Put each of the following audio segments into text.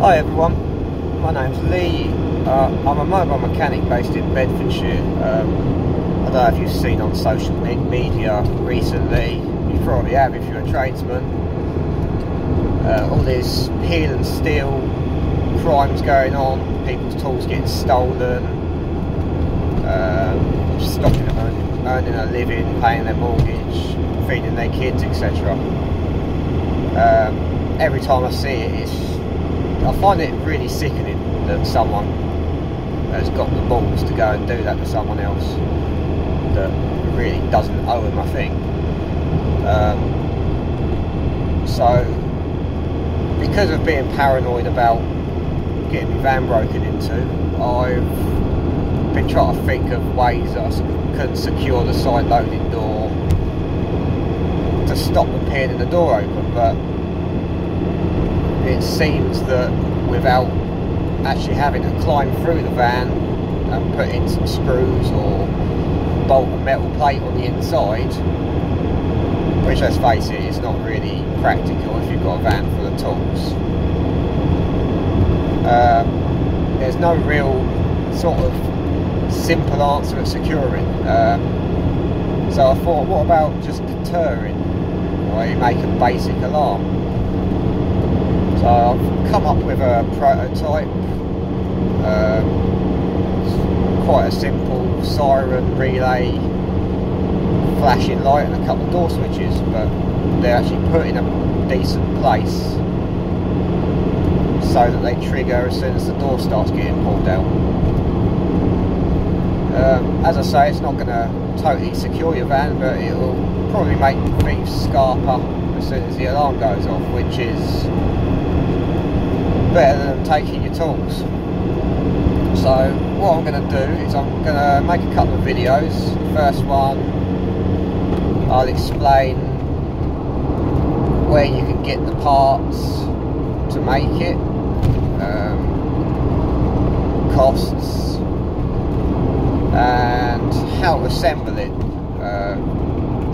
Hi everyone, my name's Lee. I'm a mobile mechanic based in Bedfordshire. I don't know if you've seen on social media recently, you probably have if you're a tradesman. All this peel and steal crimes going on, people's tools getting stolen, stopping them earning a living, paying their mortgage, feeding their kids, etc. Every time I see it, I find it really sickening that someone has got the balls to go and do that to someone else that really doesn't owe them a thing. So, because of being paranoid about getting my van broken into, I've been trying to think of ways that I can secure the side loading door to stop them peeling the door open, but it seems that without actually having to climb through the van and put in some screws or bolt a metal plate on the inside, which, let's face it, is not really practical if you've got a van full of tools, there's no real sort of simple answer at securing. So I thought, what about just deterring, or you make a basic alarm? So I've come up with a prototype, quite a simple siren, relay, flashing light and a couple of door switches, but they're actually put in a decent place so that they trigger as soon as the door starts getting pulled out. As I say, it's not going to totally secure your van, but it will probably make thieves scarper as soon as the alarm goes off, which is better than taking your tools. So what I'm going to do is I'm going to make a couple of videos. The first one, I'll explain where you can get the parts to make it, costs, and how to assemble it.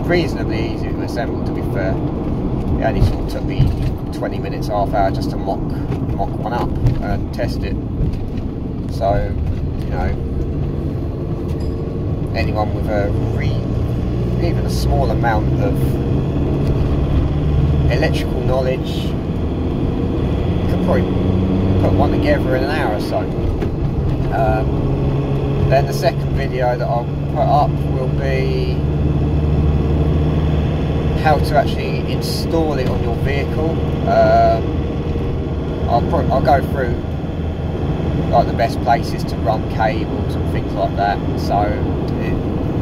Reasonably easy to assemble, to be fair. It only sort of took me 20 minutes, half hour just to mock one up and test it. So, you know, anyone with even a small amount of electrical knowledge could probably put one together in an hour or so. Then the second video that I'll put up will be how to actually install it on your vehicle. I'll go through like the best places to run cables and things like that, so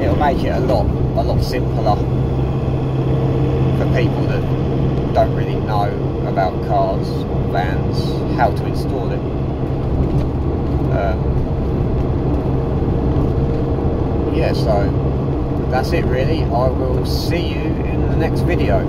it'll make it a lot simpler for people that don't really know about cars or vans how to install it. Yeah, so that's it really. I will see you in the next video.